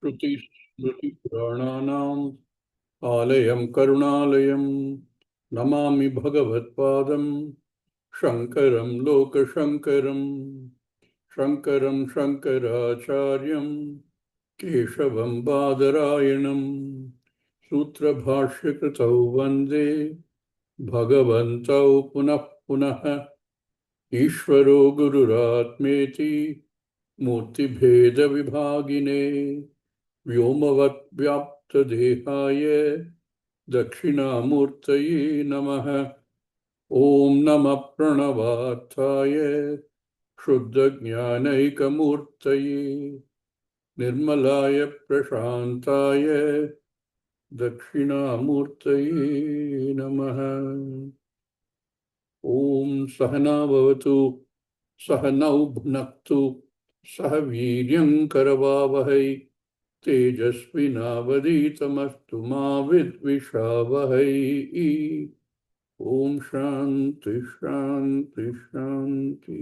श्रुतिस्मृतिपुराणानाम् आलयं करुणालयं नमामि भगवत्पादं शङ्करं लोकशङ्करं शङ्करं शङ्कराचार्यं केशवं बादरायणं सूत्रभाष्यकृतौ वन्दे भगवन्तौ पुनः पुनः ईश्वरो गुरुरात्मेति मूर्तिभेदविभागिने व्योमवद्व्याप्तदेहाय दक्षिणामूर्तये नमः। ॐ नमः प्रणवार्थाय शुद्धज्ञानैकमूर्तये निर्मलाय प्रशान्ताय दक्षिणामूर्तये नमः। ॐ सहना भवतु सहनौ भुनक्तु सह वीर्यं करवावहै तेजस्विनावधीतमस्तु मा विद्विषावहै। ॐ शान्ति शान्ति शान्ति।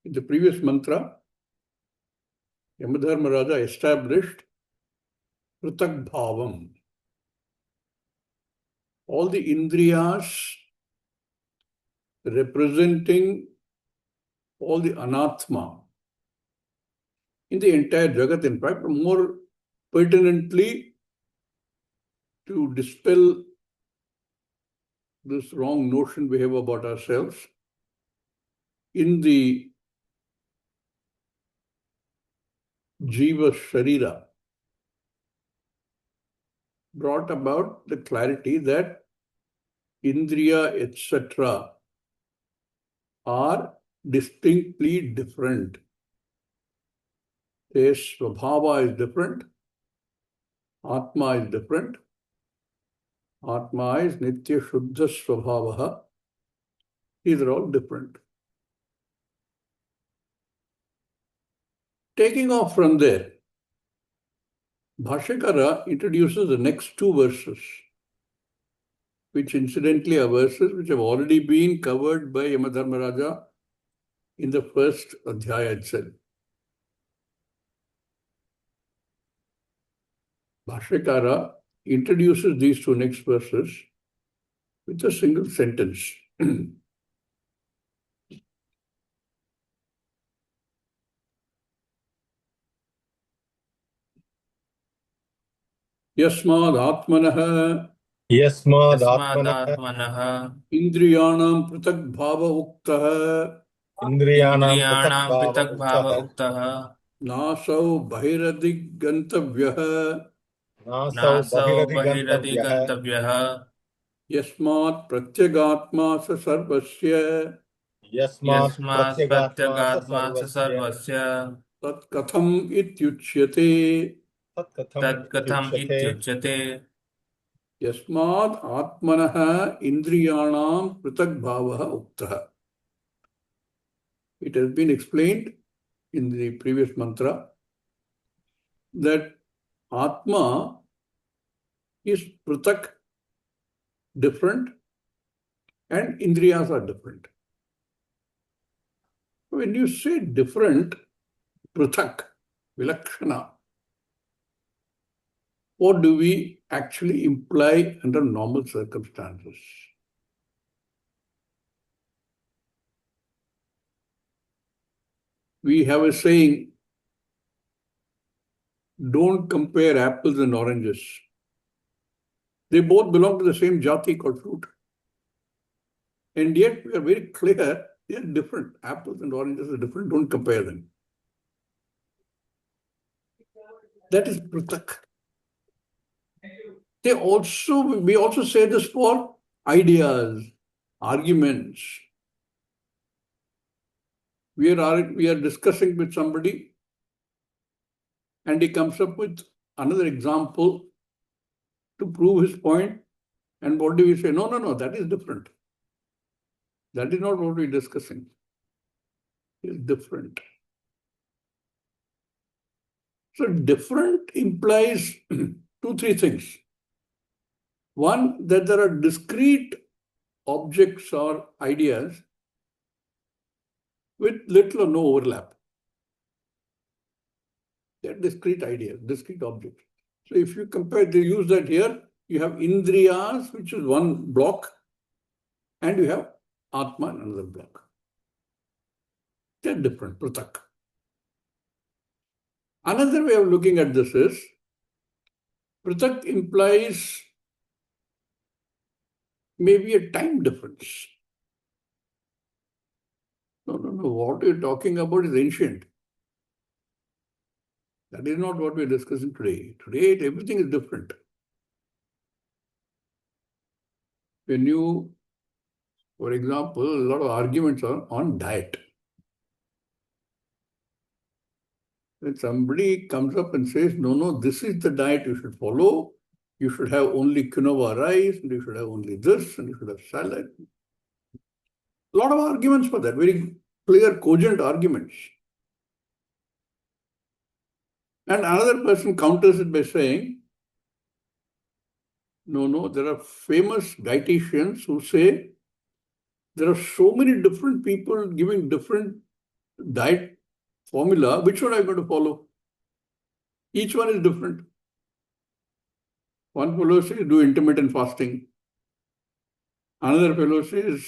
In the previous mantra, Yamadharmaraja established Prutak Bhavam. All the Indriyas representing all the Anatma in the entire Jagat, in fact, more pertinently to dispel this wrong notion we have about ourselves, in the Jiva Sharira, brought about the clarity that Indriya, etc., are distinctly different. Their Svabhava is different, Atma is different. Atma is Nitya Shuddha Svabhavaha. These are all different. Taking off from there, Bhashyakara introduces the next two verses, which incidentally are verses which have already been covered by Yamadharmaraja in the first Adhyaya itself. Bhashyakara introduces these two next verses with a single sentence. Yasmad यस्मादात्मनः Indriyanam Pratak Bhava Uktaha इन्द्रियाणां इन्द्रियाणां पृथक्भाव पृथग्भाव उक्तः उक्तः Nasau Bhairadigantavyah नासौ नासौ बहिरधिगन्तव्यः बहिरधिगन्तव्यः Yasmat Pratyagatma Sa Sarvasya यस्मात् यस्मात् प्रत्यगात्मा स प्रत्यगात्मा च सर्वस्य सर्वस्य Tat Katham Ityuchyate तत्कथम् तत्कथम् इत्युच्यते इत्युच्यते Yasmad Atmanaha Indriyanam Pratak Bhavaha Uktaha. It has been explained in the previous mantra that Atma is Pratak, different, and Indriyas are different. When you say different, Pratak, Vilakshana, what do we actually imply under normal circumstances? We have a saying, don't compare apples and oranges. They both belong to the same jati called fruit. And yet we are very clear, they are different. Apples and oranges are different. Don't compare them. That is Pratak. We also say this for ideas, arguments. We are discussing with somebody and he comes up with another example to prove his point. And what do we say? No, that is different. That is not what we're discussing. It's different. So different implies two, three things. One, that there are discrete objects or ideas with little or no overlap. They're discrete ideas, discrete objects. So if you compare, they use that here, you have Indriyas, which is one block, and you have Atma, another block. They're different, Pratak. Another way of looking at this is, Pratak implies maybe a time difference. No. What you're talking about is ancient. That is not what we're discussing today. Today, everything is different. When you, for example, a lot of arguments are on diet. When somebody comes up and says, no, this is the diet you should follow. You should have only quinoa rice, and you should have only this, and you should have salad. A lot of arguments for that, very clear, cogent arguments. And another person counters it by saying, no, there are famous dietitians who say there are so many different people giving different diet formula. Which one are you going to follow? Each one is different. One fellow says do intermittent fasting. Another fellow says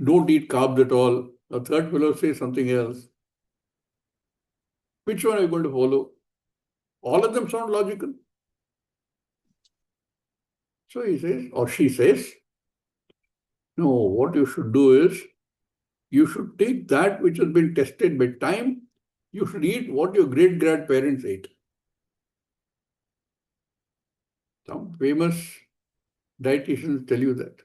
don't eat carbs at all. A third fellow says something else. Which one are you going to follow? All of them sound logical. So he says, or she says, no, what you should do is, you should take that which has been tested by time. You should eat what your great-grandparents ate. Some famous dietitians tell you that.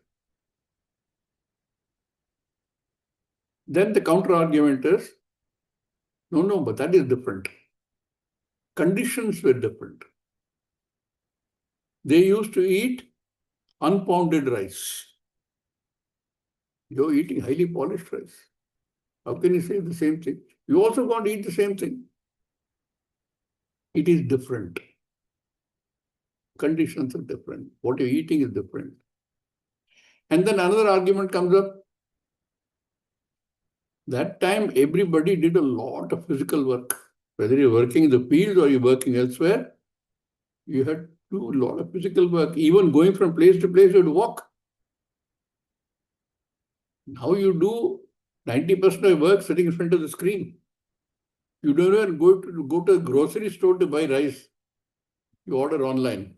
Then the counter-argument is, no, but that is different. Conditions were different. They used to eat unpounded rice. You're eating highly polished rice. How can you say the same thing? You also can't eat the same thing. It is different. Conditions are different. What you're eating is different. And then another argument comes up. That time, everybody did a lot of physical work. Whether you're working in the field or you're working elsewhere, you had to do a lot of physical work. Even going from place to place, you had to walk. Now you do 90% of your work sitting in front of the screen. You don't even go to a grocery store to buy rice. You order online.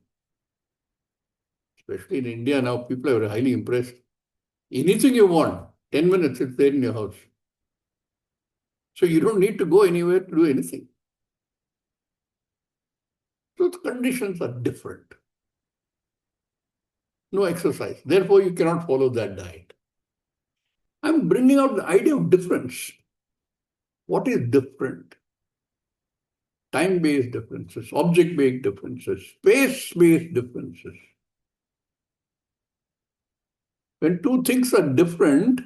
Especially in India now, people are highly impressed. Anything you want, 10 minutes, it's there in your house. So you don't need to go anywhere to do anything. So the conditions are different. No exercise. Therefore, you cannot follow that diet. I'm bringing out the idea of difference. What is different? Time-based differences, object-based differences, space-based differences. When two things are different,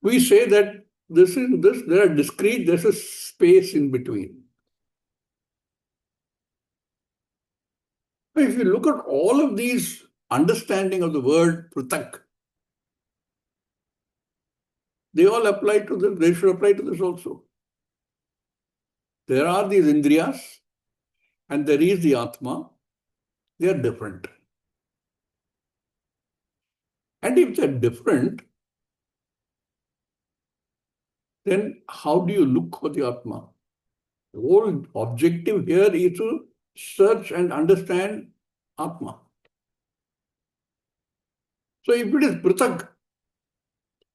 we say that this is this, there are discrete, there's a space in between. If you look at all of these understanding of the word pratak, they all apply to this, they should apply to this also. There are these indriyas and there is the Atma. They are different. And if they're different, then how do you look for the Atma? The whole objective here is to search and understand Atma. So if it is pratak,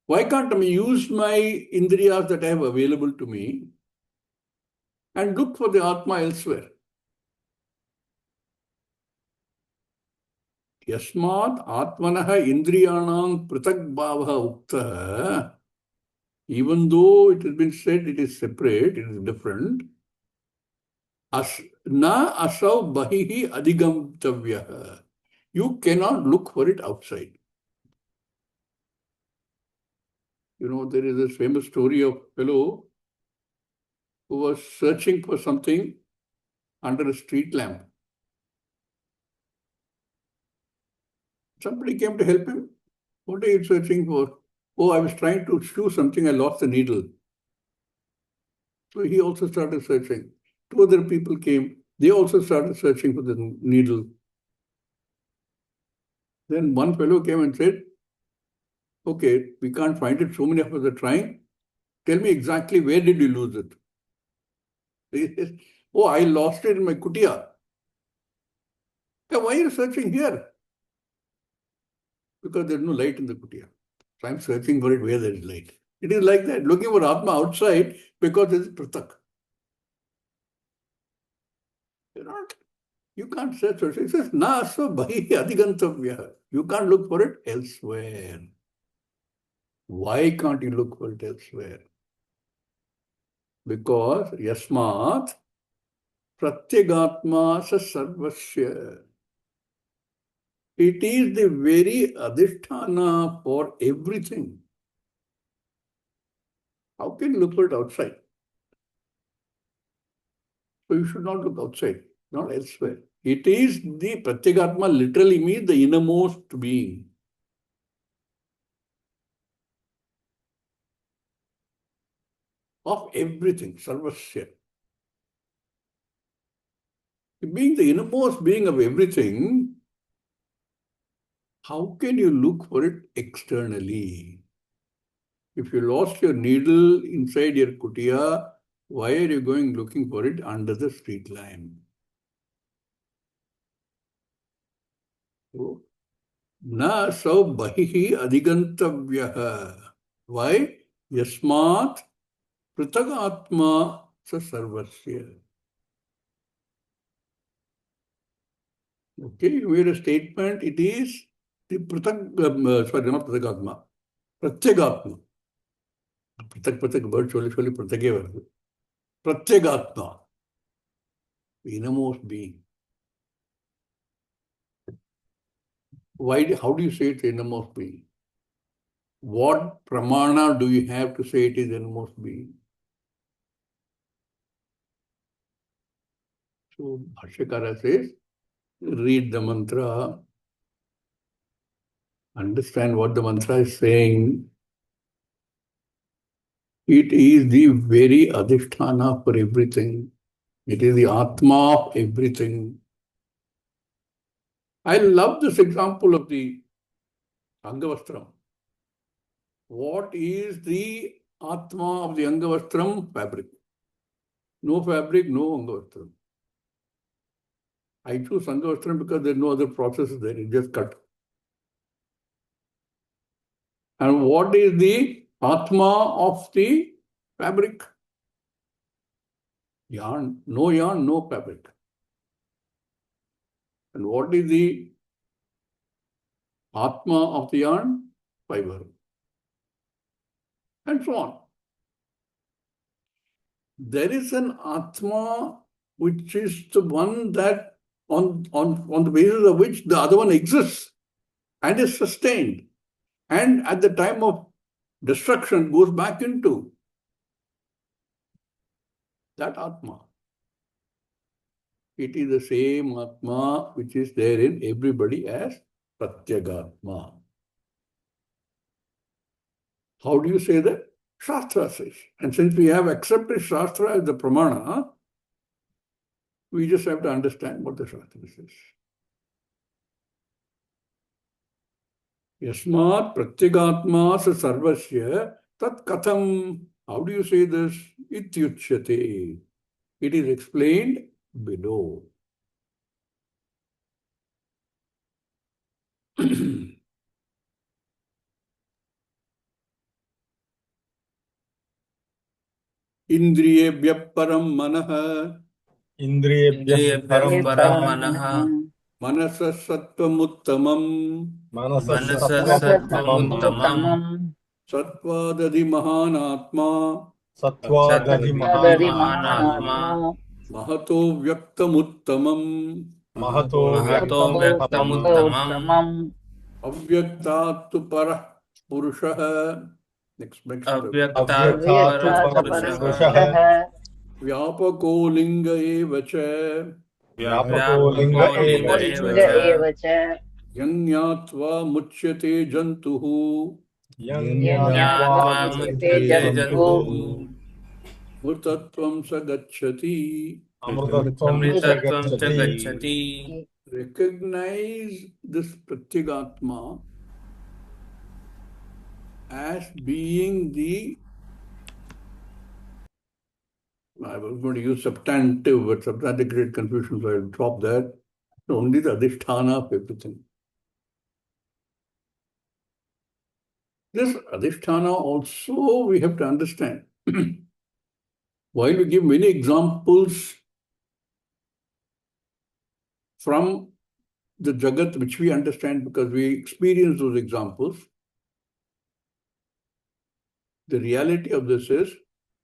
why can't I use my indriyas that I have available to me and look for the Atma elsewhere? Yasmat Atmanaha Indriyanam Pratak Bhavaha Uktaha. Even though it has been said it is separate, it is different, na asav bahihi adigamtavyaha. You cannot look for it outside. You know, there is this famous story of a fellow who was searching for something under a street lamp. Somebody came to help him. What are you searching for? Oh, I was trying to sew something, I lost the needle. So he also started searching. Two other people came, they also started searching for the needle. Then one fellow came and said, okay, we can't find it, so many of us are trying. Tell me exactly where did you lose it? He says, oh, I lost it in my kutia. Yeah, why are you searching here? Because there's no light in the kutia. So I'm searching for it where there is light. It is like that, looking for Atma outside because it is pratak. You can't search for it. It says, na so bhahi adhigantavya. You can't look for it elsewhere. Why can't you look for it elsewhere? Because yasmat pratyagatma sa sarvasya. It is the very adhisthana for everything. How can you look for it outside? So you should not look outside, not elsewhere. It is the pratyagatma literally means the innermost being. Of everything, sarvasya. Being the innermost being of everything, how can you look for it externally? If you lost your needle inside your kutia, why are you going looking for it under the street lamp? So, na sau bahihi adhigantavyaha. Why? Yasmat pratagatma sa sarvasya. Okay, you made a statement, it is the sorry, not pratagatma, pratyagatma. Pratak word surely pratyageva. Pratyagatma, the innermost being. Why? How do you say it's innermost being? What pramana do you have to say it is innermost being? So Bhashyakara says, read the mantra, understand what the mantra is saying. It is the very adhisthana for everything. It is the Atma of everything. I love this example of the Angavastram. What is the Atma of the Angavastram? Fabric. No fabric, no Angavastram. I choose Angavastram because there's no other process there. It just cut. And what is the Atma of the fabric? Yarn. No yarn, no fabric. And what is the Atma of the yarn? Fiber. And so on. There is an Atma which is the one that on the basis of which the other one exists and is sustained. And at the time of destruction goes back into that Atma. It is the same Atma which is there in everybody as Pratyagatma. How do you say that? Shastra says. And since we have accepted Shastra as the Pramana, we just have to understand what the Shastra says. Yasmat pratyagatma sa sarvasya tat katham. How do you say this? Ityuchyate. It is explained below. Indriyebhyah param manah. Indriyebhyah param param manah. manah. Manasa sattvam-uttamam. Manasa Manasa sattvam-uttamam. sattvam-uttamam. Sattva-dadi mahanatma. Sattva-dadi Sattva-dadi mahanatma. mahanatma. Mahato vyaktam-uttamam. Mahato Mahato vyaktam-uttamam. uttamam. Avyaktātu parah purushah. Next step. Avyaktātu Avyaktātu parah parapurushaha. purushah. Vyapako linga eva cha. Vyapako linga Vyapako eva linga cha. eva cha. Yanyatva muchyate jantuhu. Yanyatva muchyate jantuh Murtatvam sa gacchati. amrutatvam cha Amritatvam cha gacchati. gacchati. Recognize this Pratyagatma as being the, I was going to use substantive, but substantive creates confusion, so I'll drop that. Only the adhisthana of everything. This adhisthana also we have to understand. While we give many examples from the Jagat, which we understand because we experience those examples, the reality of this is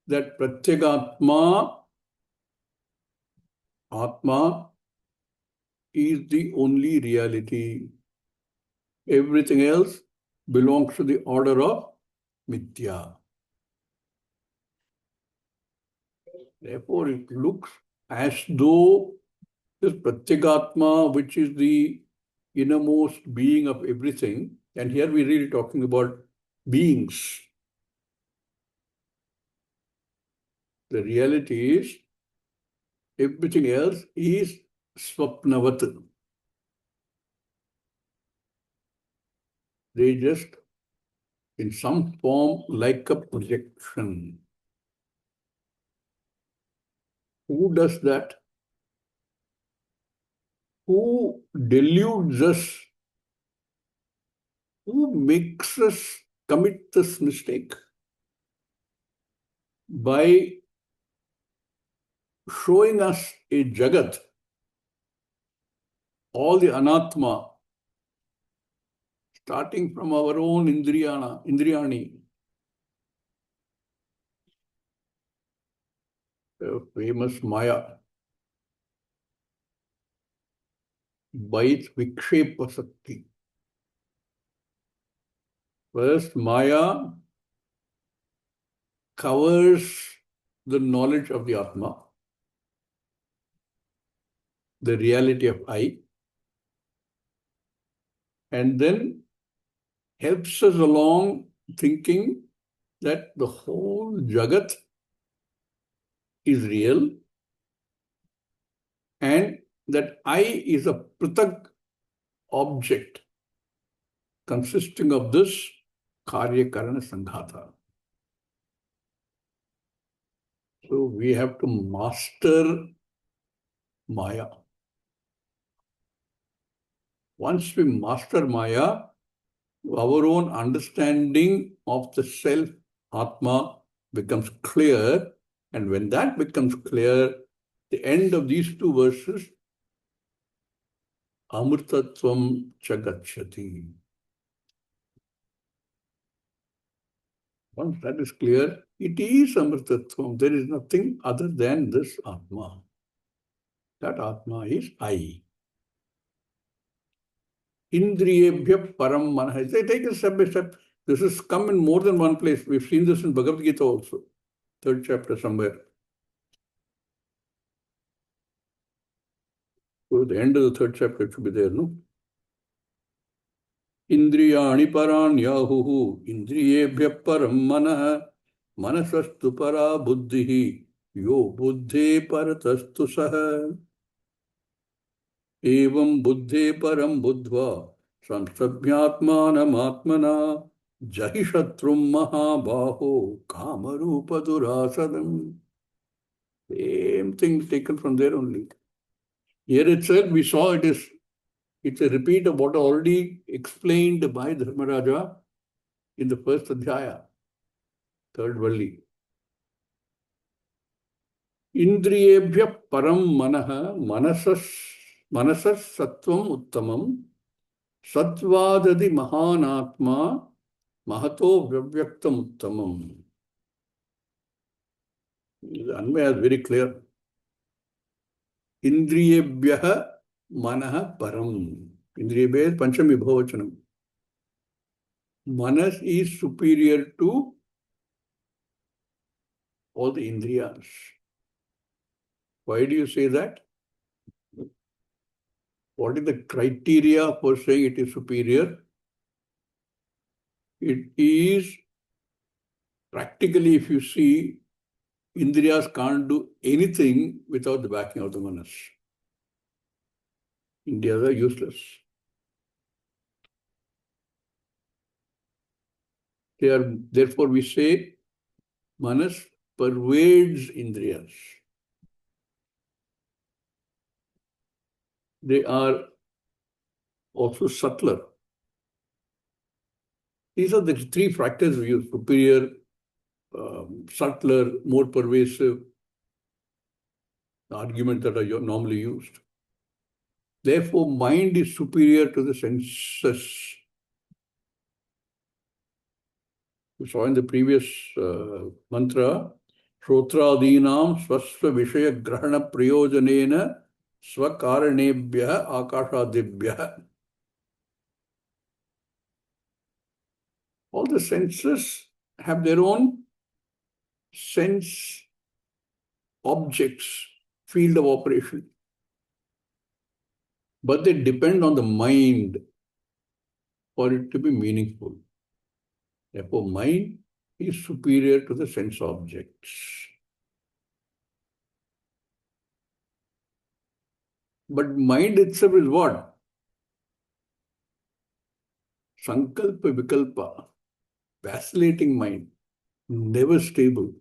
that Pratyagatma, Atma, is the only reality. Everything else belongs to the order of Mithya. Therefore, it looks as though this Pratyagatma, which is the innermost being of everything, and here we're really talking about beings. The reality is everything else is Swapnavat. They just, in some form, like a projection. Who does that? Who deludes us? Who makes us commit this mistake? By showing us a Jagat, all the Anatma, starting from our own Indriyani, the famous Maya, by its Vikshepa Sakti. First, Maya covers the knowledge of the Atma, the reality of I, and then helps us along thinking that the whole Jagat is real and that I is a Pritag object consisting of this Karya Karana Sanghata. So we have to master Maya. Once we master Maya, our own understanding of the self, Atma, becomes clear. And when that becomes clear, the end of these two verses, Amrtatvam Chagachati. Once that is clear, it is Amrtatvam. There is nothing other than this Atma. That Atma is I. Indriyebhya param manah. They take it step by step. This has come in more than one place. We've seen this in Bhagavad Gita also. 3rd chapter somewhere. So the end of the 3rd chapter it should be there, no? Indriyani paranyahuhu. Indriyebhya param manah. Manasastu para buddhihi. Yo buddhe paratastu saha. Evam buddhe param buddhva. Samstabhyatmanam Jahi Shatrum Mahabaho Kamarupa Durasadam. Same thing taken from there only. Here itself we saw it's a repeat of what already explained by Dharmaraja in the first adhyaya, 3rd Valli. Indriyebhya param manaha manasas sattvam uttamam satvadadi mahanatma mahato vyaktam uttamam. The Anvaya is very clear. Indriyebhyaha manaha param. Indriyebhya is Panchami Bhavachanam. Manas is superior to all the Indriyas. Why do you say that? What is the criteria for saying it is superior? It is practically, if you see, Indriyas can't do anything without the backing of the manas. Indriyas are useless. Therefore, we say manas pervades Indriyas. They are also subtler. These are the three factors we use: superior, subtler, more pervasive, the arguments that are normally used. Therefore, mind is superior to the senses. You saw in the previous mantra, Shotradinam swasva vishaya grahana prayojanena swakaranebhya akashadibhya. All the senses have their own sense objects, field of operation. But they depend on the mind for it to be meaningful. Therefore, mind is superior to the sense objects. But mind itself is what? Sankalpa Vikalpa, vacillating mind, never stable.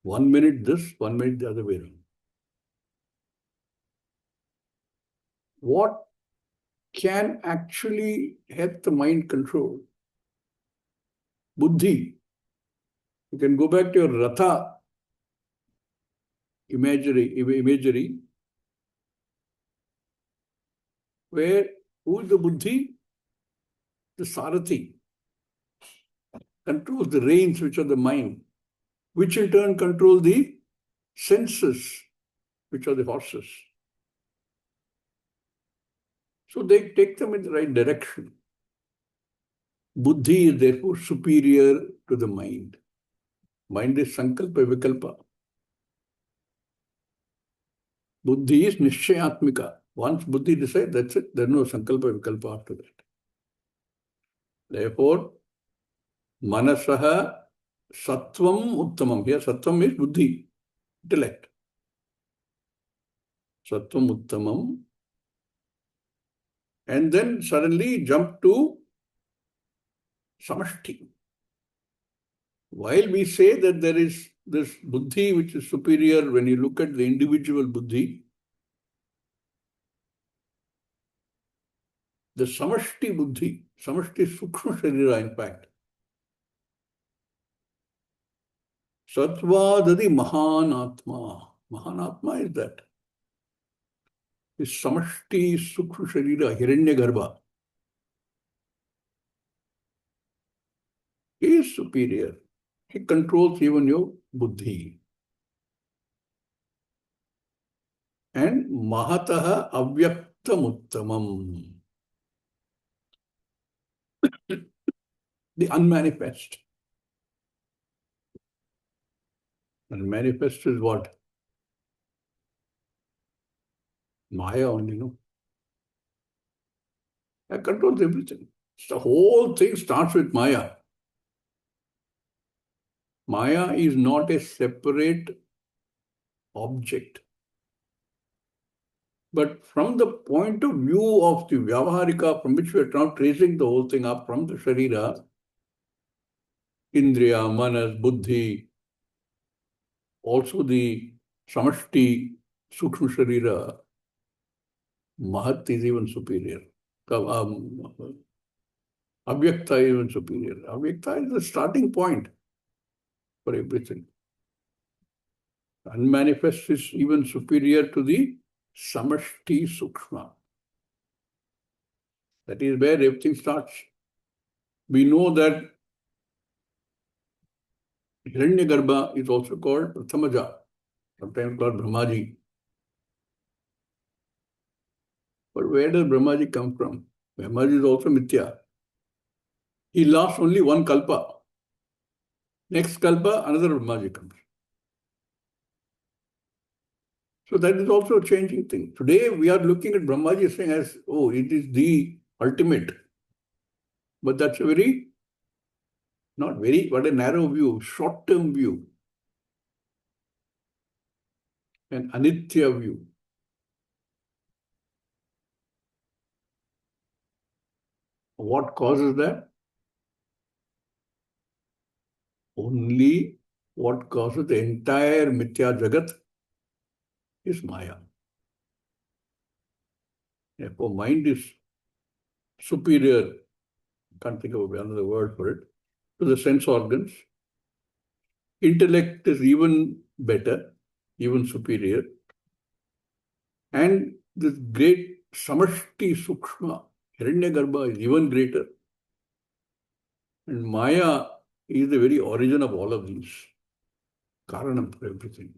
1 minute this, 1 minute the other way around. What can actually help the mind control? Buddhi. You can go back to your Ratha imagery, where who is the Buddhi? The Sarathi. Controls the reins, which are the mind, which in turn control the senses, which are the horses. So they take them in the right direction. Buddhi is therefore superior to the mind. Mind is sankalpa vikalpa. Buddhi is nishchayatmika. Once buddhi decides, that's it. There's no sankalpa vikalpa after that. Therefore, manasaha sattvam uttamam. Here sattvam is buddhi, intellect. Sattvam uttamam. And then suddenly jump to samashti. While we say that there is this buddhi which is superior when you look at the individual buddhi, the samashti buddhi, samashti sukshma sharira in fact, satvadadi mahanatma. Mahanatma is that. This samashti sukshma sharira, hiranyagarbha, is superior. He controls even your buddhi. And mahataha avyaktamuttamam. The unmanifest. And manifest is what? Maya only, no? That controls everything. The whole thing starts with Maya. Maya is not a separate object. But from the point of view of the Vyavaharika, from which we are now tracing the whole thing up from the Sharira, Indriya, Manas, Buddhi, also the Samashti, Sukshma Sharira, Mahat is even superior. Avyakta is even superior. Avyakta is the starting point for everything. Unmanifest is even superior to the Samashti Sukshma. That is where everything starts. We know that Hiranyagarbha is also called Prathamaja, sometimes called Brahmaji. But where does Brahmaji come from? Brahmaji is also Mithya. He lasts only one kalpa. Next kalpa, another Brahmaji comes. So that is also a changing thing. Today we are looking at Brahmaji saying as, oh, it is the ultimate. But that's a not very, but a narrow view, short-term view, an anitya view. What causes that? Only what causes the entire mithya jagat is Maya. Therefore, mind is superior, can't think of another word for it, to the sense organs. Intellect is even better, even superior. And this great samashti sukshma, Hiranyagarbha, is even greater. And Maya is the very origin of all of these. Karanam for everything.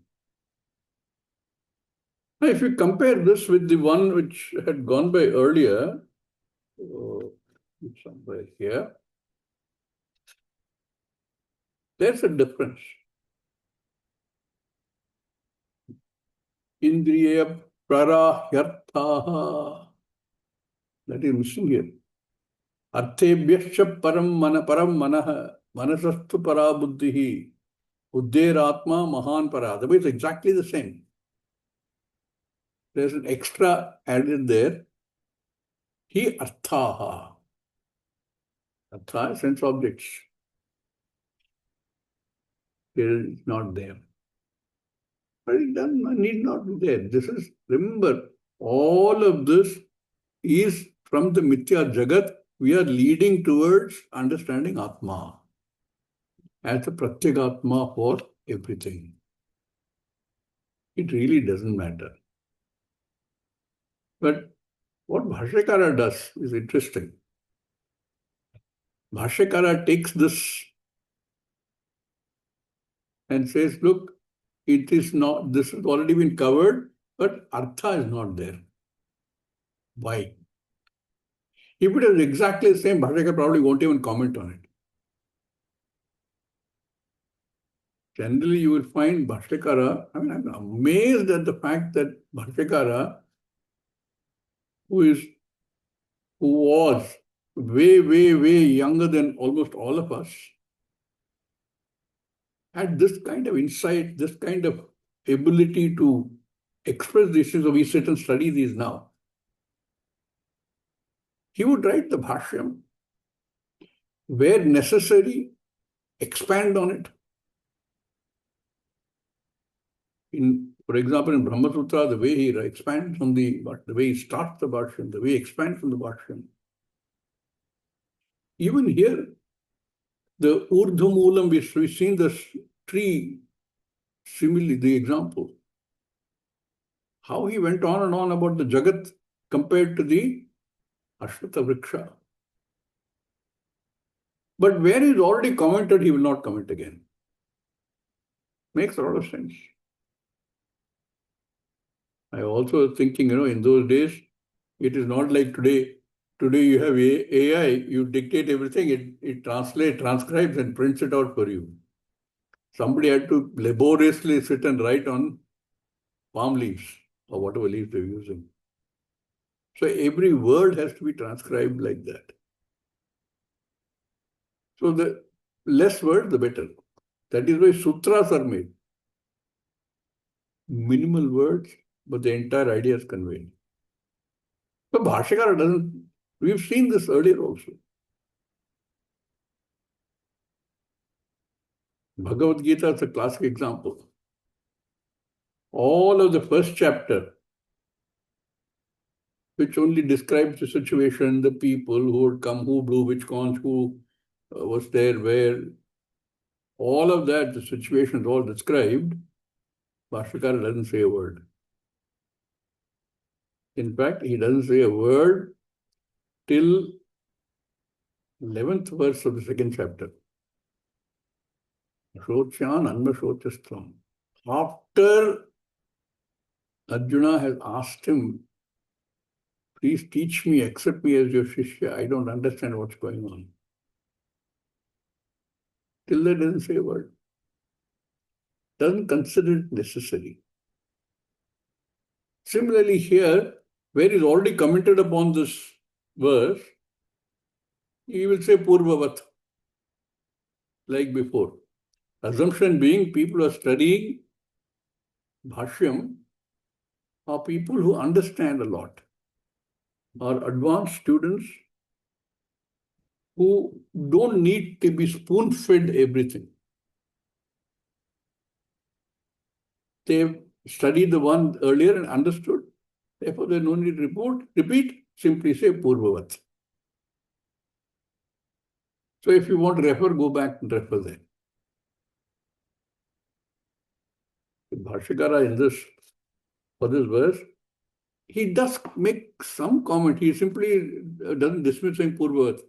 Now, if you compare this with the one which had gone by earlier, somewhere here, there's a difference. Indriya prarahyarthaha. That is missing here. Arthebhyascha param manah manasastu para buddhihi uddheratma mahan para. The way it's exactly the same. There's an extra added there. He arthaha. Artha, sense objects. It is not there. But it need not be there. This is, remember, all of this is from the Mithya Jagat. We are leading towards understanding Atma as the Pratyagatma for everything. It really doesn't matter. But what Bhashyakara does is interesting. Bhashyakara takes this and says, look, it is not, this has already been covered, but Artha is not there. Why? If it is exactly the same, Bhashyakara probably won't even comment on it. Generally, you will find Bhashyakara, I'm amazed at the fact that Bhashyakara, who was way, way, way younger than almost all of us, had this kind of insight, this kind of ability to express these things. So we sit and study these now. He would write the Bashyam, where necessary, expand on it. For example, in Brahma Sutra, the way he expands on the way he starts the Bashyam, the way he expands on the Bashyam. Even here, the Urdhva we've seen the tree simile, the example. How he went on and on about the Jagat compared to the Ashwata Vriksha. But where he's already commented, he will not comment again. Makes a lot of sense. I also thinking, in those days, it is not like today. Today you have AI, you dictate everything, it translates, transcribes and prints it out for you. Somebody had to laboriously sit and write on palm leaves or whatever leaves they're using. So every word has to be transcribed like that. So the less word, the better. That is why sutras are made. Minimal words, but the entire idea is conveyed. So Bhashyakara doesn't, we've seen this earlier also. Bhagavad Gita is a classic example. All of the first chapter, which only describes the situation, the people who would come, who blew which conch, who was there, where, all of that, the situation is all described. Bhashyakara doesn't say a word. In fact, he doesn't say a word till 11th verse of the second chapter. Shochan Anmashocastram. After Arjuna has asked him, please teach me, accept me as your Shishya, I don't understand what's going on. Till that doesn't say a word. Doesn't consider it necessary. Similarly here, where he's already commented upon this verse, he will say Purvavat, like before. Assumption being people who are studying Bashyam are people who understand a lot, are advanced students who don't need to be spoon-fed everything. They've studied the one earlier and understood. Therefore, there's no need to repeat, simply say Purvavat. So if you want to refer, go back and refer there. The Bhashyakara in this, for this verse, he does make some comment. He simply doesn't dismiss saying Purvavat.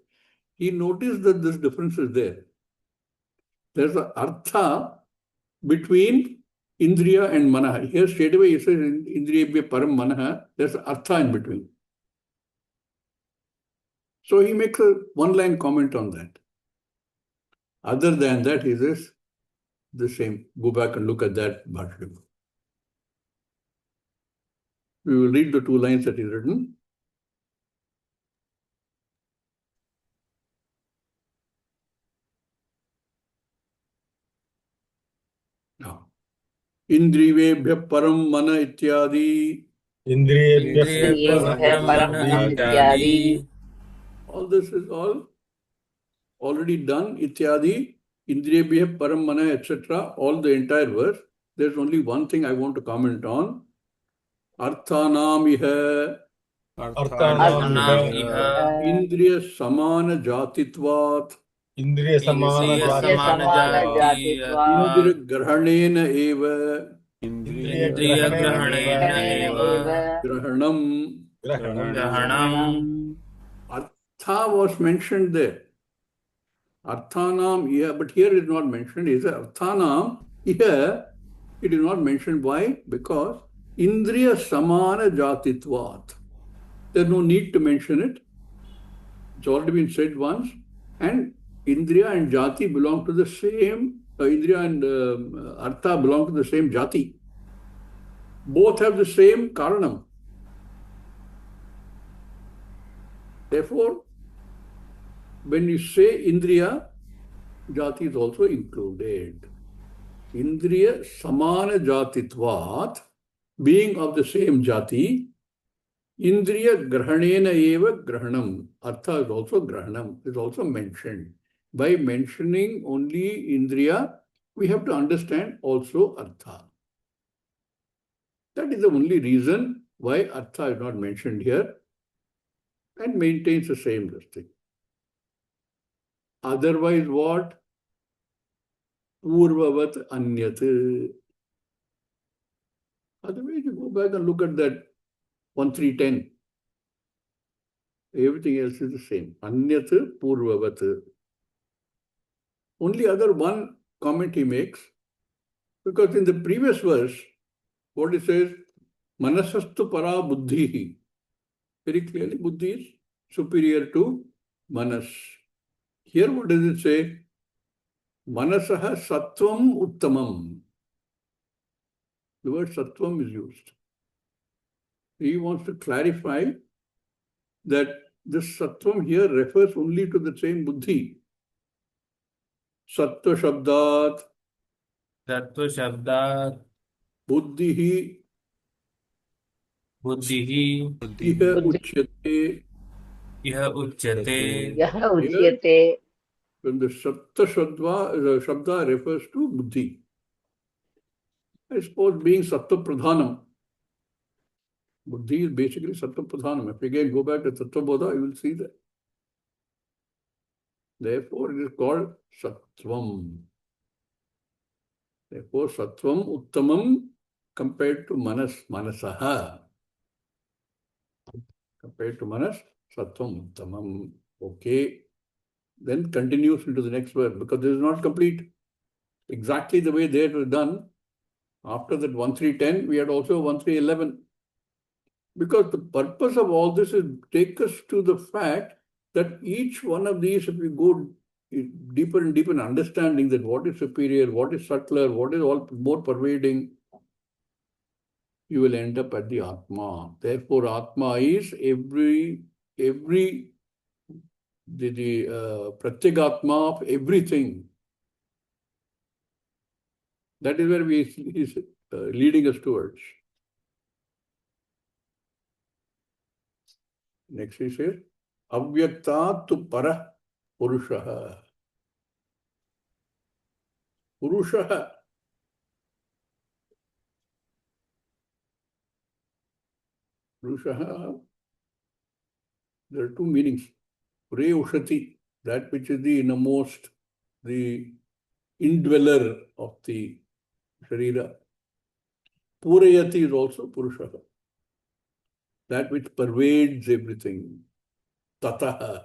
He noticed that this difference is there. There's an artha between Indriya and Manaha. Here straight away he says Indriyabhya Param Manaha. There's an artha in between. So he makes a one-line comment on that. Other than that, he says the same. Go back and look at that Bhashya. We will read the 2 lines that he's written. Now, Indriyebhya Param Mana Ityadi. Indriyebhya param mana ityadi. All this is all already done. Ityadi, Indriyebhya Param Mana, etc. All the entire verse. There's only one thing I want to comment on. Arthanam iha. Arthanam iha. Indriya Samana Jatitvat. Indriya samana jatiyatvat. Indriya Grahanena eva. Indriya grahanena eva. Grahanam. Grahanam. Artha was mentioned there. Arthanam, yeah, but here it is not mentioned. It is Arthanam. Here it is not mentioned. Why? Because Indriya Samana Jatitvat. There's no need to mention it. It's already been said once. And Indriya and Jati belong to the same, Indriya and Artha belong to the same Jati. Both have the same Karanam. Therefore, when you say Indriya, Jati is also included. Indriya Samana Jatitvat, being of the same Jati, Indriya Grahanena eva Grahanam. Artha is also Grahanam, is also mentioned. By mentioning only Indriya, we have to understand also Artha. That is the only reason why Artha is not mentioned here and maintains the same thing. Otherwise, what? Purvavat Anyat. Otherwise, you go back and look at that 1310. Everything else is the same. Anyat Purvavat. Only other one comment he makes, because in the previous verse, what he says, Manasastu para buddhihi. Very clearly, buddhi is superior to manas. Here, what does it say? Manasaha sattvam uttamam. The word sattvam is used. He wants to clarify that this sattvam here refers only to the same buddhi. Sattva shabdat. Sattva shabdat. Buddhihi. Buddhihi. Iha uchyate. Iha uchyate. Here, when the Sattva Shabda refers to buddhi. I suppose being Sattva Pradhanam. Buddhi is basically Sattva Pradhanam. If you again go back to Tattva Bodha, you will see that. Therefore, it is called Sattvam. Therefore, Sattvam Uttamam compared to Manasaha. Compared to Manas, Sattvam Uttamam. Okay. Then continues into the next verse, because this is not complete. Exactly the way that was done. After that 1310, we had also 1311. Because the purpose of all this is take us to the fact that each one of these, if we go deeper and deeper in understanding that what is superior, what is subtler, what is all more pervading, you will end up at the Atma. Therefore, Atma is every the pratyagatma of everything. That is where he's leading us towards. Next he says, avyaktat para purushaha. Purushaha. Purushaha, there are two meanings. Pure ushati, that which is the innermost, the indweller of the Sharira. Purayati is also Purushaha, that which pervades everything. Tataha.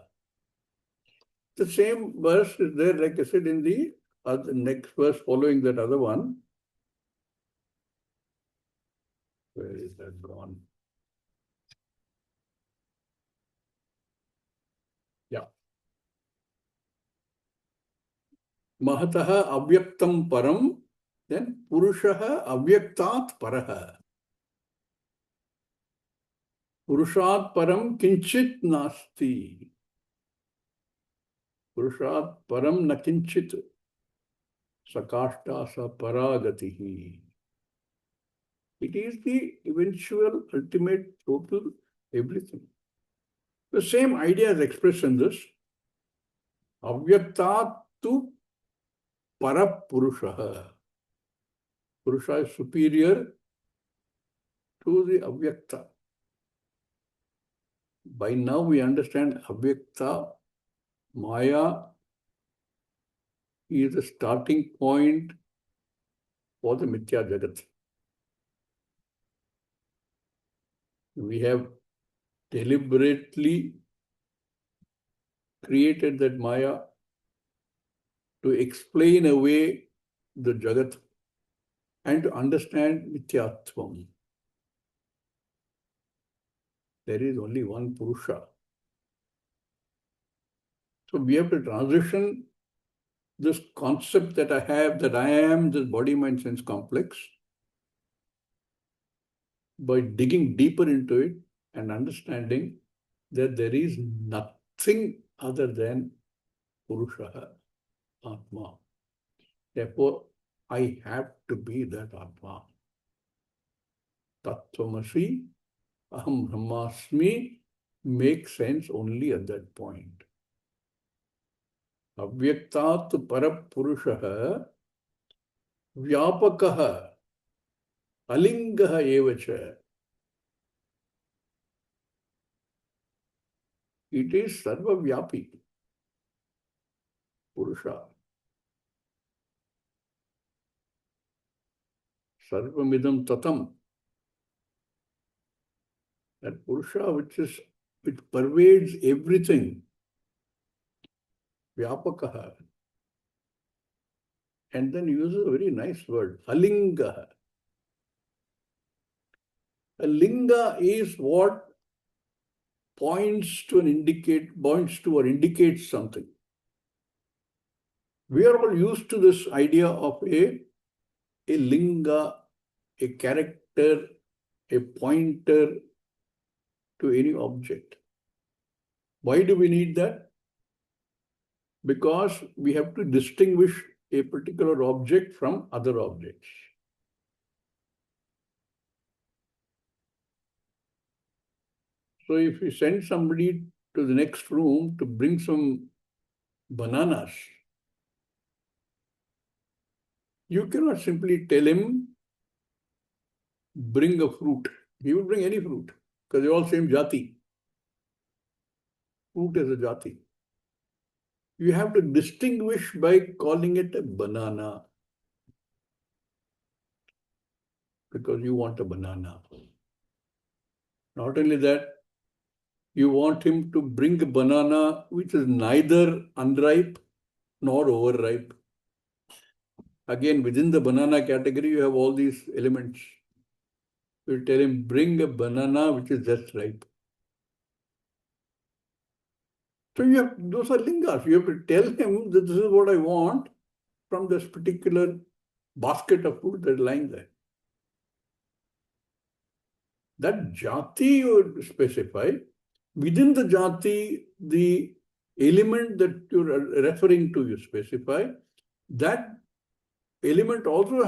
The same verse is there, like I said, in the next verse following that other one. Where is that gone? Yeah. Mahataha avyaktam param, then Purushaha avyaktat paraha. Purushat param kinchit nasti. Purushat param na kinchit. Sakashta sa paragatihi. It is the eventual, ultimate, total, everything. The same idea is expressed in this. Avyaktat tu parapurushaha. Purusha is superior to the avyakta. By now we understand avyakta, Maya is the starting point for the Mithya Jagat. We have deliberately created that Maya to explain away the Jagat and to understand Mithyatvam. There is only one Purusha. So we have to transition this concept that I have, that I am this body, mind, sense complex, by digging deeper into it and understanding that there is nothing other than Purusha, Atma. Therefore, I have to be that Atma. Tattvamasi, Aham Brahmasmi makes sense only at that point. Avyaktat parapurushaha vyapakaha alingaha evacha. It is sarva-vyapi. Purusha. Sarvamidam tatam. That Purusha which pervades everything. Vyapakaha. And then uses a very nice word, alingaha. A linga is what points to or indicates something. We are all used to this idea of a linga, a character, a pointer to any object. Why do we need that? Because we have to distinguish a particular object from other objects. So if you send somebody to the next room to bring some bananas, you cannot simply tell him, bring a fruit. He will bring any fruit because they're all same jati. Fruit is a jati. You have to distinguish by calling it a banana because you want a banana. Not only that, you want him to bring a banana which is neither unripe nor overripe. Again, within the banana category, you have all these elements. You tell him, bring a banana which is just ripe. So those are lingas. You have to tell him that this is what I want from this particular basket of fruit that is lying there. That jati you specify. Within the jati, the element that you're referring to, you specify, that element also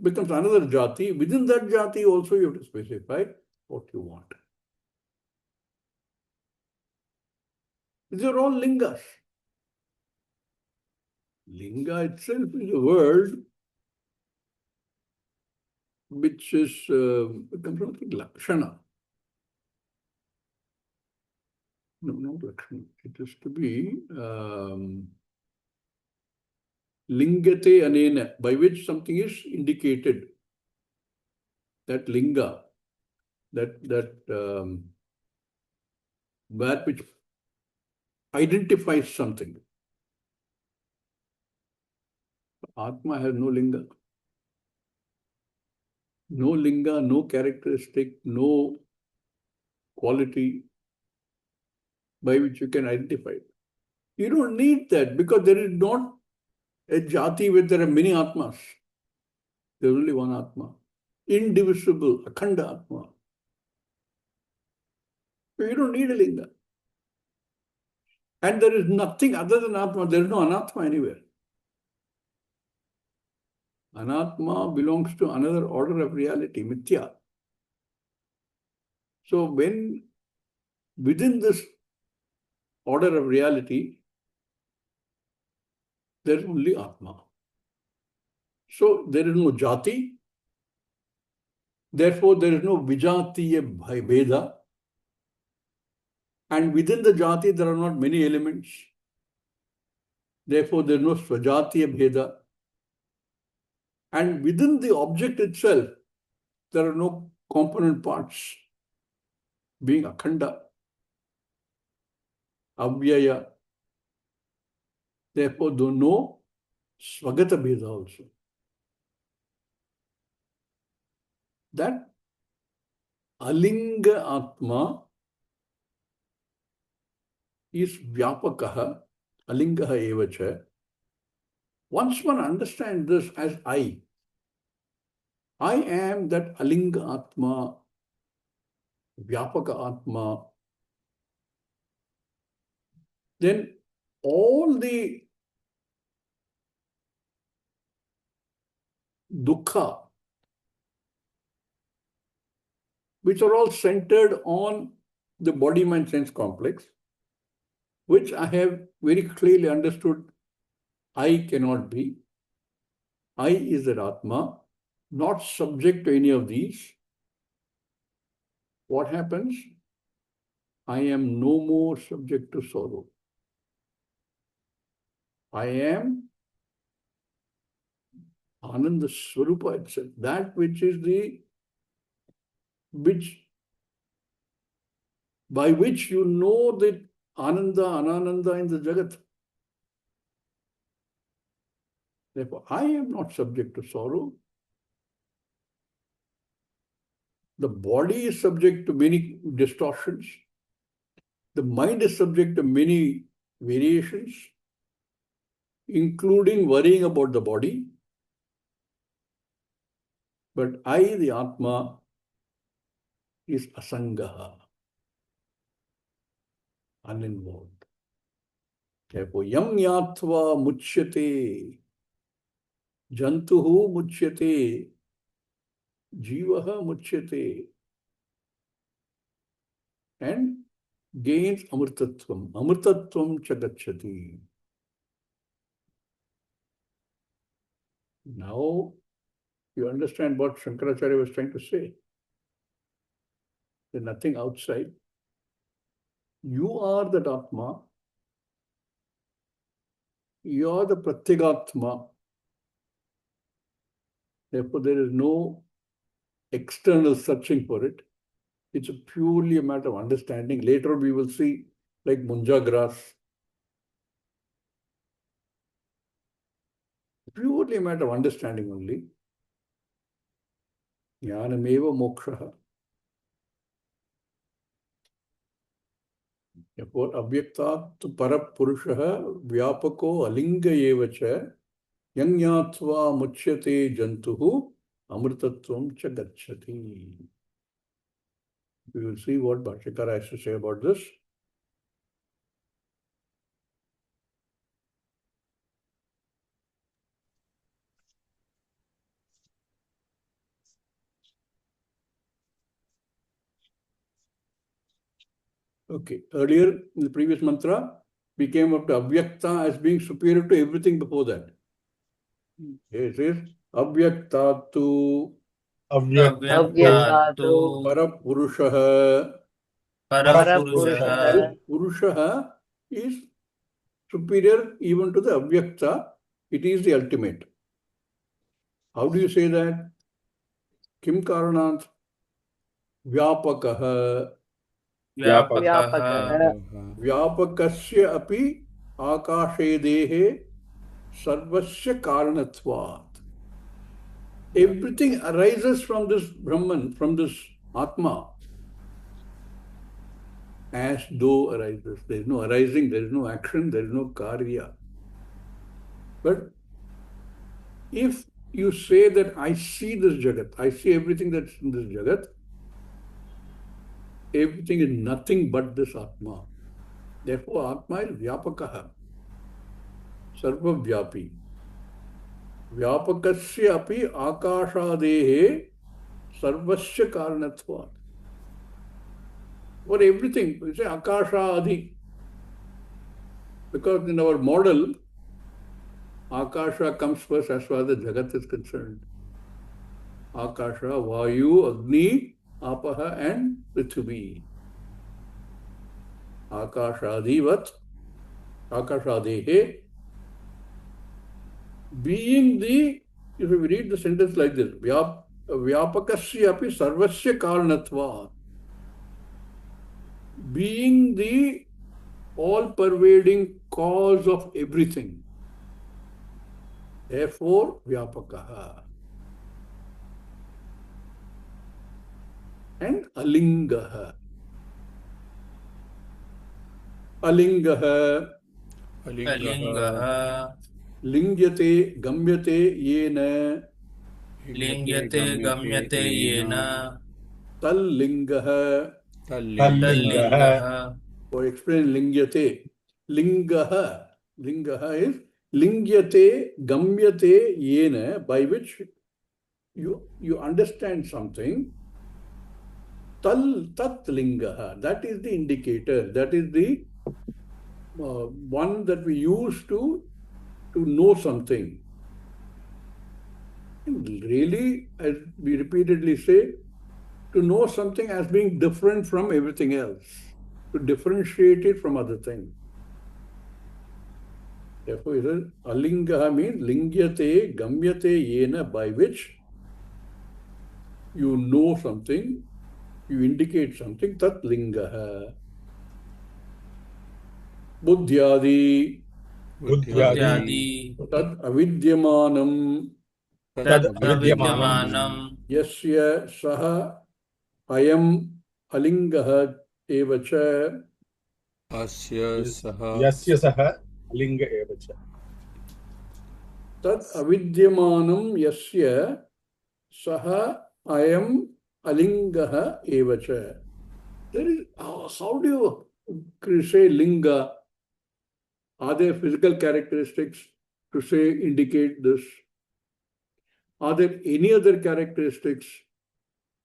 becomes another jati. Within that jati also you have to specify what you want. These are all lingas. Linga itself is a word which is comes from lakshana. No, not lakshana. It is to be lingate anena, by which something is indicated. That linga, that which identifies something. Atma has no linga. No linga, no characteristic, no quality by which you can identify it. You don't need that because there is not a jati where there are many atmas. There is only one atma. Indivisible, akhanda atma. So you don't need a linga. And there is nothing other than atma. There is no anatma anywhere. Anatma belongs to another order of reality, mithya. So when within this order of reality, there is only atma. So there is no jati. Therefore, there is no vijatiya bheda. And within the jati, there are not many elements. Therefore, there is no swajatiya bheda. And within the object itself, there are no component parts, being akhanda, avyaya. Therefore, there is no swagata bheda also. That alinga atma is vyapakaha, alingaha evacha. Once one understands this as I am that alinga atma, vyapaka atma, then all the dukkha, which are all centered on the body-mind sense complex, which I have very clearly understood I cannot be. I is that Atma, not subject to any of these. What happens? I am no more subject to sorrow. I am Ananda Swarupa itself, that which is by which you know that Ananda, Anananda in the Jagat. Therefore, I am not subject to sorrow. The body is subject to many distortions. The mind is subject to many variations, including worrying about the body. But I, the Atma, is asangaha, uninvolved. Therefore, yam yatva muchyate, jantuhu muchyate, jivaha muchyate, and gains amrtatvam. Amrtatvam chagachati. Now, you understand what Shankaracharya was trying to say. There's nothing outside. You are that Atma. You are the Pratyagatma. Therefore, there is no external searching for it. It's purely a matter of understanding. Later we will see, like munja grass. Purely a matter of understanding only. Jnanameva mokshaha. Therefore, avyaktat parapurushaha vyapako alinga evacha yangyatva muchyate jantuhu amritatvam cha gacchati. We will see what Bhashyakara has to say about this. Okay. Earlier, in the previous mantra, we came up to Avyakta as being superior to everything before that. It says Avyaktatu अव्यक्तात् Parapurushaha. परपुरुषः This Purushaha is superior even to the Avyakta. It is the ultimate. How do you say that? Kim Karanat? Vyapakaha. व्यापकः Vyapakasya api akashedehe sarvasya karanatvat. Everything arises from this Brahman, from this Atma, as though arises. There is no arising, there is no action, there is no karya. But if you say that I see this Jagat, I see everything that's in this Jagat, everything is nothing but this Atma. Therefore, Atma is Vyapakaha, Sarva Vyapi. Vyapakasya api akashadehe sarvasya karanatvat. For everything, we say Akasha Adi. Because in our model, Akasha comes first as far as the Jagat is concerned. Akasha, Vayu, Agni, Apaha and Prithvi. Akashadivat, Akashadehe, being the, if we read the sentence like this, Vyapakasya api sarvasya karanatva, being the all-pervading cause of everything. Therefore, Vyapakaha. And Alingaha. Alingaha. अलिङ्गः Lingyate, Gamyate, Yena. लिङ्ग्यते गम्यते येन Tallingaha. तल्लिङ्गः For explain Lingyate. Lingaha. Lingaha is Lingyate, Gamyate, Yena, by which you understand something. Tat Lingaha. That is the indicator. That is the one that we use to know something. And really, as we repeatedly say, to know something as being different from everything else, to differentiate it from other things. Therefore, it is Alingaha means Lingyate, Gamyate, Yena, by which you know something, you indicate something, Tat Lingaha. Buddhyadi, बुद्ध्यादि Tad Avidyamanam, तदविद्यमानं Yasya Saha Ayam Alingaha Evacha. यस्य सः लिङ्ग एव च Tad Avidyamanam Yasya Saha Ayam Alingaha Evacha. There is, how do you say linga? Are there physical characteristics to say indicate this? Are there any other characteristics?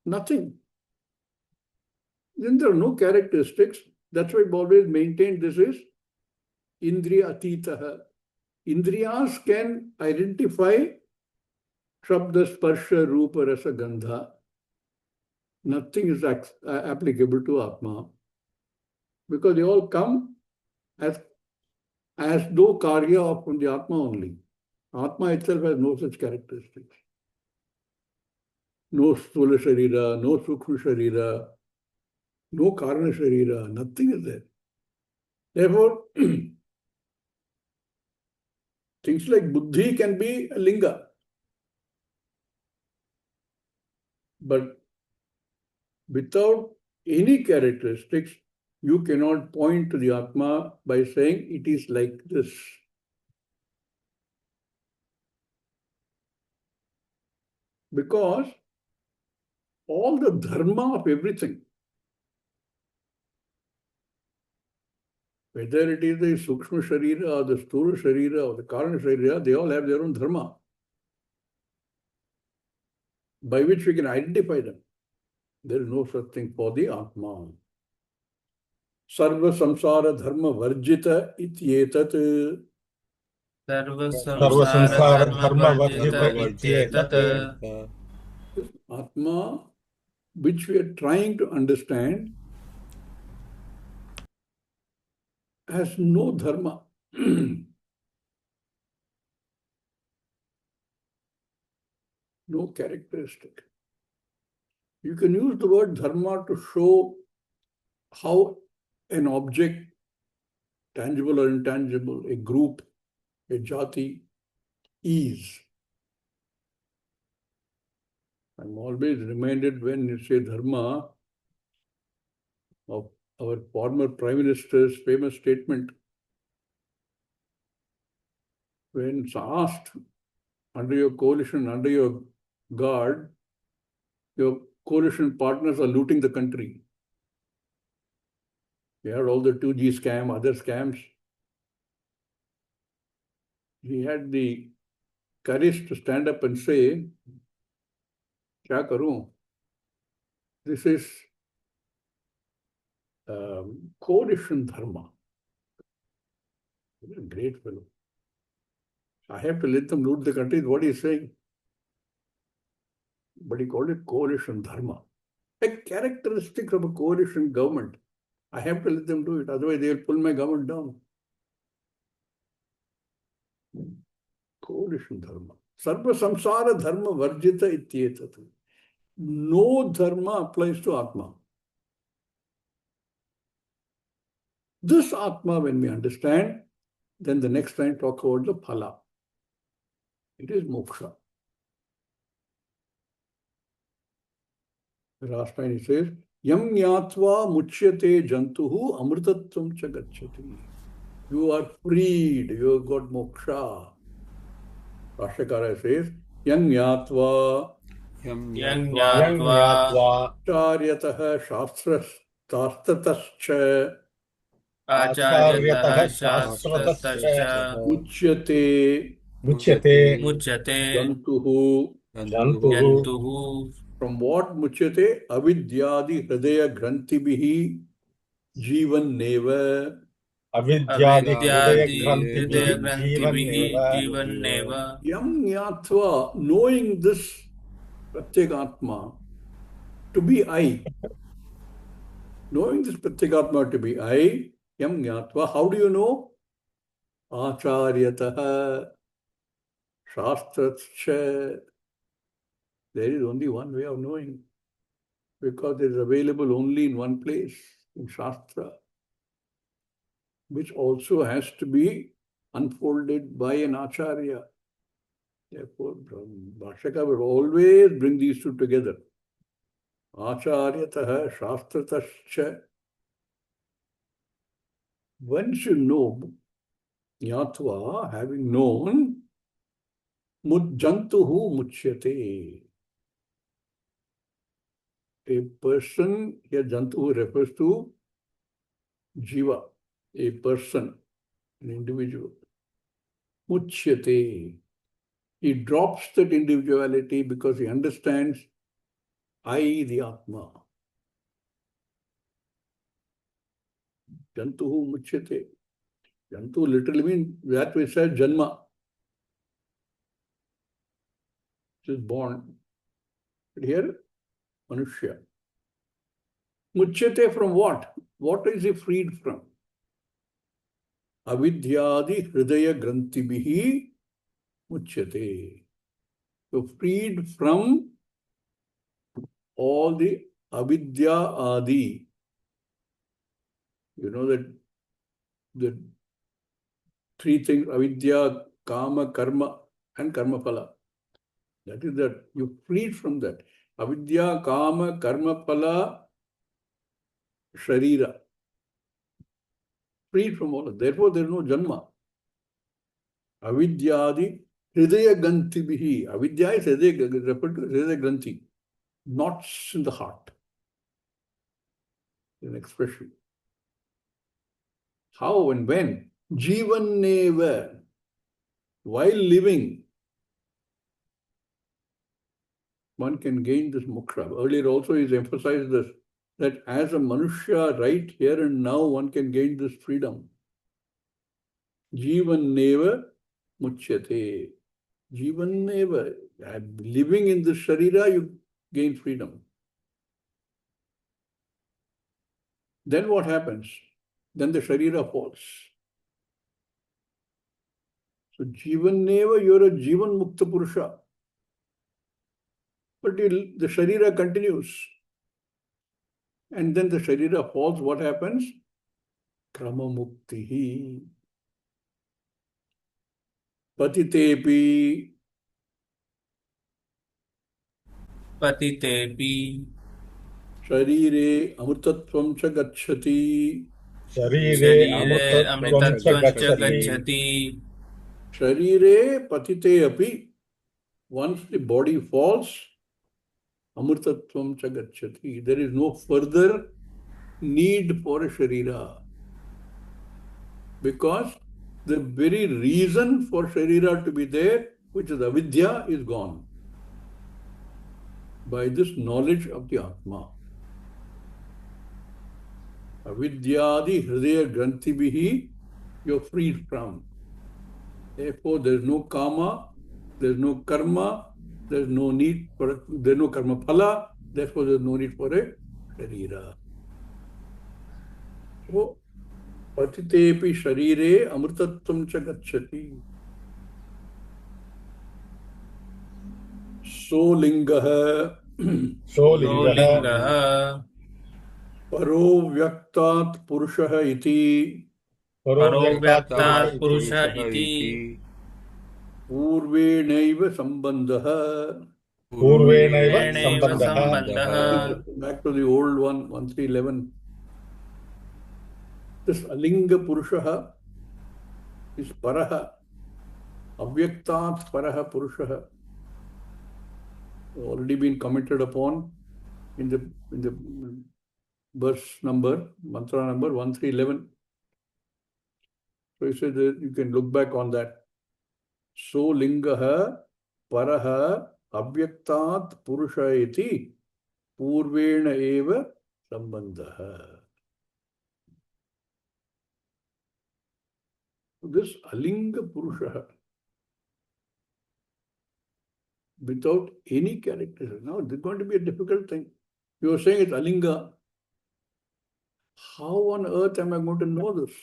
Nothing. Then there are no characteristics. That's why we always maintain this is Indriya Atitaha. Indriyas can identify Shabda, Sparsha, Rupa, Rasa, Gandha. Nothing is applicable to Atma. Because they all come as though karya from the Atma only. Atma itself has no such characteristics. No Stula Sharira, no Sukshma Sharira, no Karana Sharira, nothing is there. Therefore, things like Buddhi can be a linga. But without any characteristics, you cannot point to the Atma by saying it is like this. Because all the dharma of everything, whether it is the Sukshma Sharira or the Sthula Sharira or the Karana Sharira, they all have their own dharma by which we can identify them. There is no such thing for the Atma. Sarva samsara dharma varjita ityetat. Serve Sarva संसार samsara धर्म dharma वर्जित varjita इत्येतत्. ityetata. This Atma, which we are trying to understand, has no dharma. No characteristic. You can use the word dharma to show how an object, tangible or intangible, a group, a jati, is. I'm always reminded when you say dharma of our former Prime Minister's famous statement when asked, under your coalition, under your guard, your coalition partners are looting the country. They had all the 2G scam, other scams. He had the courage to stand up and say, "Kya karoon? This is coalition dharma." What a great fellow. I have to let them loot the country, is what he's saying. But he called it coalition dharma. A characteristic of a coalition government. I have to let them do it, otherwise they will pull my government down. Coalition dharma. Sarva samsara dharma varjita ityetat. No dharma applies to Atma. This Atma, when we understand, then the next line talk about the phala. It is moksha. The last line he says, Yam nyatva muchyate jantuhu amritatvam cha gacchati. You are freed, you have got moksha. Rashakara says, Yam nyatva यं Yang ज्ञात्वा nyatva charyataha shastratascha आचार्यतः acharyatah शास्त्रतश्च shastratascha muchyate muchyate मुच्यते jantuhu. jantuhu. जन्तुः. From what muchyate? Avidyadi hridaya grantibhihi jivan neva. Avidyadi hridaya अविद्यादि grantibhihi jivan हृदयग्रन्थिभिः neva. जीवन्नेव. Yam nyatva, knowing this Pratyekatma to be I. Knowing this Pratyekatma to be I, Yam nyatva, how do you know? Acharyataha shastrascha. There is only one way of knowing, because it is available only in one place, in Shastra, which also has to be unfolded by an Acharya. Therefore, Bhashaka will always bring these two together. Acharyataha shastratascha. Once you know, Nyatva, having known, jantuhu muchyate. A person, here jantuhu refers to jiva, a person, an individual. Muchyate. He drops that individuality because he understands I, the Atma. Jantuhu muchyate. Jantu literally means that which says Janma, which is born. But here, Manushya. Muchyate from what? What is he freed from? Avidyadi hridaya grantibhihi muchyate. So freed from all the avidya adi. You know that the three things, avidya, kama, karma, and karma phala. That is that you freed from that. Avidya, kama, karma phala, sharira. Freed from all of that. Therefore, there is no janma. Avidyadi hridaya gantibhihi. Avidya is referred to hridaya granthi. Knots in the heart. An expression. How and when? Jivan neva. While living, one can gain this moksha. Earlier also he's emphasized this. that as a Manushya, right here and now, one can gain this freedom. Jivan neva muchyate. Jivan neva. Living in the Sharira, you gain freedom. Then what happens? Then the Sharira falls. So Jivan neva, you're a Jivan Mukta Purusha. But the Sharira continues. And then the Sharira falls, what happens? Krama Muktihi. Patitepi. Patitepi. Sharire Amrutatvam cha gacchati. Sharire Sharire amrutatvam cha amritatvam cha gacchati. gacchati. Sharire patite api. Once the body falls, amrutatvam cha gacchati. There is no further need for a sharira. Because the very reason for sharira to be there, which is avidya, is gone. By this knowledge of the Atma. Avidyadi hridaya granthibihi, you're freed from. Therefore, there's no karma, there's no karma, there's no need for, there's no karma phala, therefore there's no need for a sharira. So, patitepi sharire amrutatvam cha gacchati. Solingaha. Solingaha. Paro vyaktat purushaha iti. Paro vyaktat purusha iti. Purvenaiva sambandhaha. Purvenaiva sambandhaha. Back to the old one, 1311. This alinga purushaha is paraha. Avyaktat paraha purushaha. Already been commented upon in the verse number, mantra number 1311. So he said that you can look back on that. So lingaha paraha avyaktat purusha iti purvena eva sambandhaha. This alinga purusha without any character. Now this is going to be a difficult thing. You are saying it's alinga. How on earth am I going to know this?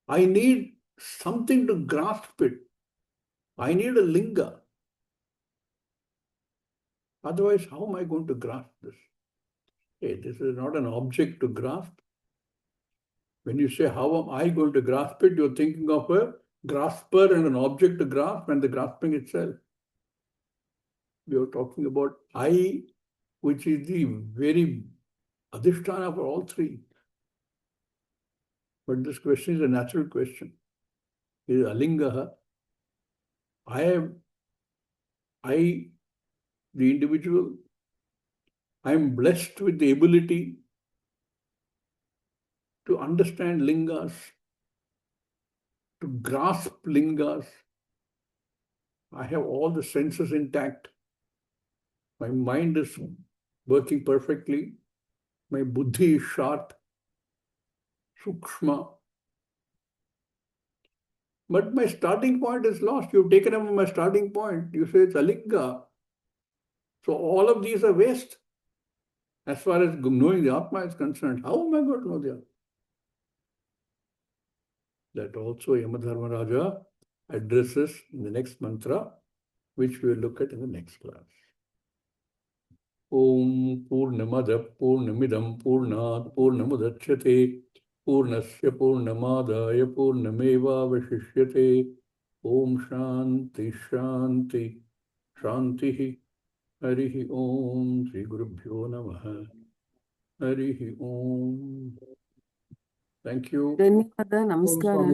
I need something to grasp it. I need a linga. Otherwise, how am I going to grasp this? Hey, this is not an object to grasp. When you say, how am I going to grasp it, you're thinking of a grasper and an object to grasp and the grasping itself. We are talking about I, which is the very adhisthana for all three. But this question is a natural question. It is alingaha. The individual, I am blessed with the ability to understand lingas, to grasp lingas. I have all the senses intact. My mind is working perfectly. My buddhi is sharp, sukshma. But my starting point is lost. You've taken away my starting point. You say it's alinga. So all of these are waste. As far as knowing the Atma is concerned, how am I going to know the Atma? That also Yamadharmaraja addresses in the next mantra, which we will look at in the next class. Om Purnamada Purnamidam Purnat Purnamudachyate Purnasya Purnamadaya Purnameva Vashishyate. Om Shanti Shanti Shantihi. Harihi Om Sri Gurubhyo Namaha. Harihi Om. Thank you. ಧನ್ಯವಾದ ನಮಸ್ಕಾರ.